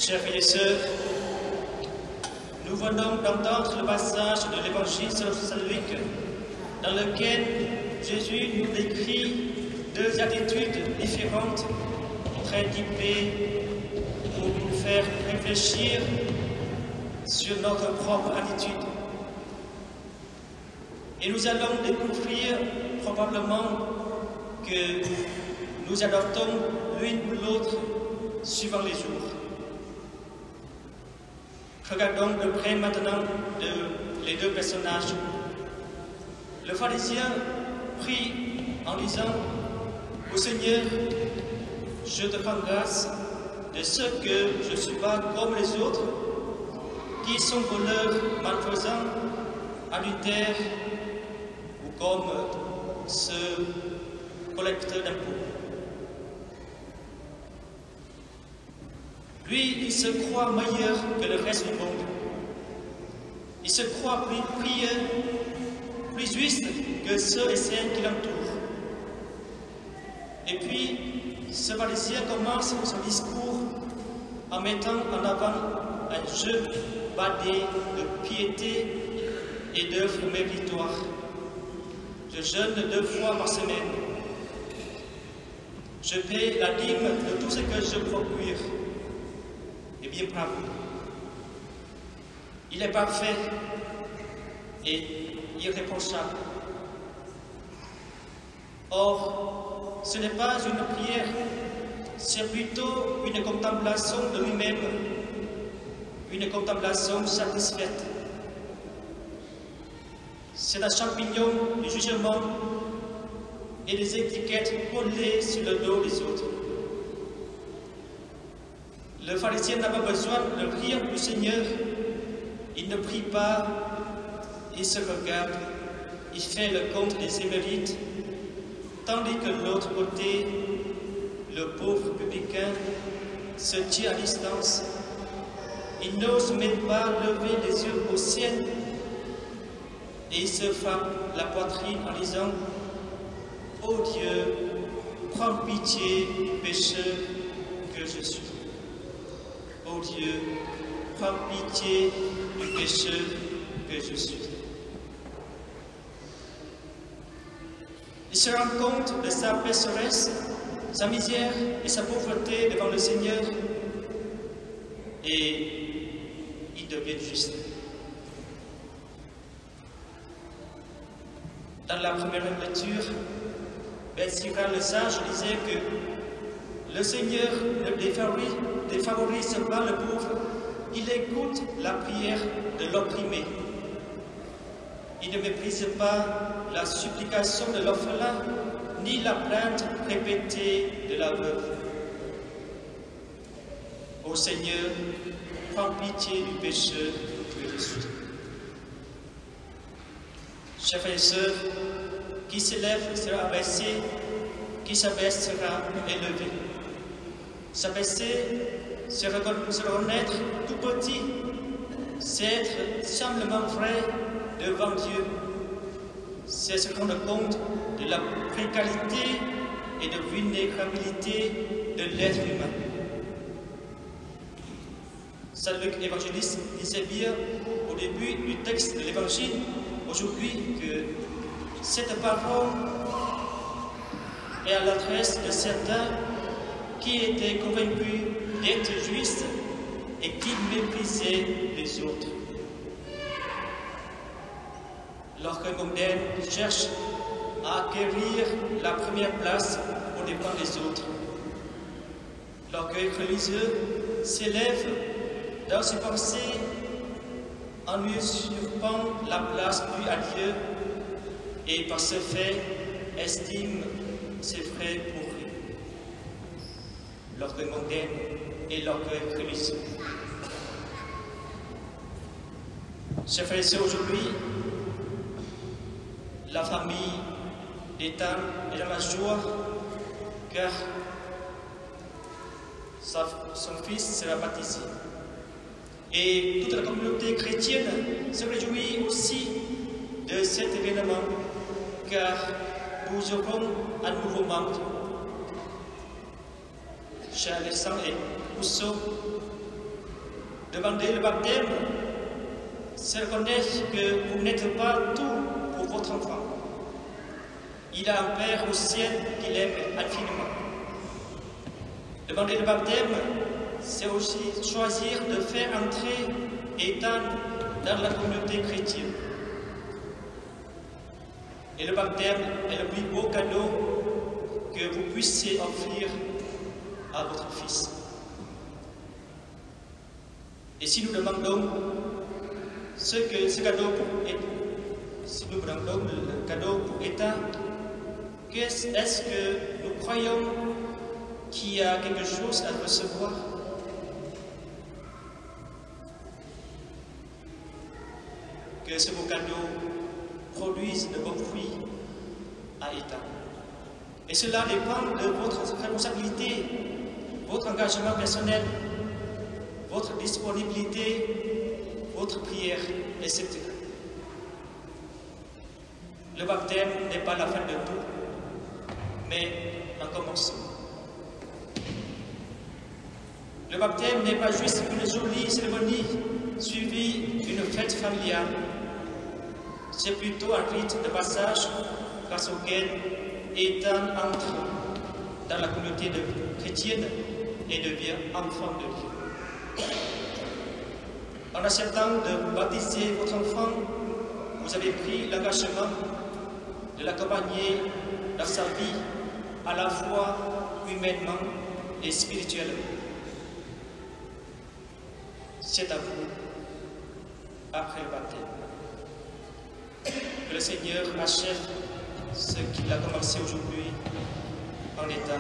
Chers frères et sœurs, nous venons d'entendre le passage de l'Évangile selon saint Luc, dans lequel Jésus nous décrit deux attitudes différentes, très typées, pour nous faire réfléchir sur notre propre attitude. Et nous allons découvrir probablement que nous adoptons l'une ou l'autre suivant les jours. Regardons de près maintenant les deux personnages. Le pharisien prie en disant « Au Seigneur, je te rends grâce de ce que je ne suis pas comme les autres, qui sont voleurs, malfaisants, adultères, ou comme ce collecteur d'impôts. » Lui, il se croit meilleur que le reste du monde. Il se croit plus pieux, plus juste que ceux et celles qui l'entourent. Et puis, ce pharisien commence son discours en mettant en avant un jeu badé de piété et d'œuvres méritoires. Je jeûne 2 fois par semaine. Je paie la dîme de tout ce que je procure. Eh bien, bravo. Il est parfait et irréprochable. Or, ce n'est pas une prière, c'est plutôt une contemplation de lui-même, une contemplation satisfaite. C'est un champignon du jugement et des étiquettes collées sur le dos des autres. Le pharisien n'a pas besoin de prier du Seigneur. Il ne prie pas, il se regarde, il fait le compte des émérites, tandis que de l'autre côté, le pauvre publicain se tient à distance. Il n'ose même pas lever les yeux au ciel et il se frappe la poitrine en disant « Ô Dieu, prends pitié du pécheur que je suis. Ô Dieu, prends pitié du pécheur que je suis. » Il se rend compte de sa pécheresse, sa misère et sa pauvreté devant le Seigneur et il devient juste. Dans la première lecture, Sira le sage disait que le Seigneur ne défavorise pas le pauvre, il écoute la prière de l'opprimé. Il ne méprise pas la supplication de l'orphelin, ni la plainte répétée de la veuve. Ô Seigneur, prends pitié du pécheur que je suis. Chers frères et sœurs, qui s'élève sera abaissé, qui s'abaisse sera élevé. S'abaisser, se reconnaître tout petit, c'est être simplement vrai devant Dieu. C'est se rendre compte de la précarité et de vulnérabilité de l'être humain. Saint Luc évangéliste disait bien au début du texte de l'évangile aujourd'hui que cette parole est à l'adresse de certains qui étaient convaincus d'être justes et qui méprisaient les autres. L'orgueil mondain cherche à acquérir la première place au dépens des autres. L'orgueil religieux s'élève dans ses pensées en usurpant la place due à Dieu et par ce fait estime ses frères pour lui. L'orgueil mondain et l'orgueil religieux. Chers frères et sœurs, aujourd'hui, la famille d'Ethan est dans la joie car son fils sera baptisé. Et toute la communauté chrétienne se réjouit aussi de cet événement car nous aurons un nouveau membre. Cher Alexandre et Rousseau, Demander le baptême, c'est reconnaître que vous n'êtes pas tout pour votre enfant. Il a un Père au ciel qu'il aime infiniment. Demander le baptême, c'est aussi choisir de faire entrer Ethan dans la communauté chrétienne. Et le baptême est le plus beau cadeau que vous puissiez offrir à votre fils. Et si nous demandons ce cadeau si nous demandons le cadeau pour Ethan, est-ce que nous croyons qu'il y a quelque chose à recevoir? Que ce beau cadeau produise de bons fruits à Ethan. Et cela dépend de votre responsabilité, votre engagement personnel, votre disponibilité, votre prière, etc. Le baptême n'est pas la fin de tout, mais un commencement. Le baptême n'est pas juste une jolie cérémonie suivie d'une fête familiale. C'est plutôt un rite de passage grâce auquel Ethan entre dans la communauté chrétienne et devient enfant de Dieu. En acceptant de baptiser votre enfant, vous avez pris l'engagement de l'accompagner dans sa vie, à la fois humainement et spirituellement. C'est à vous, après le baptême. Que le Seigneur achève ce qu'il a commencé aujourd'hui en État.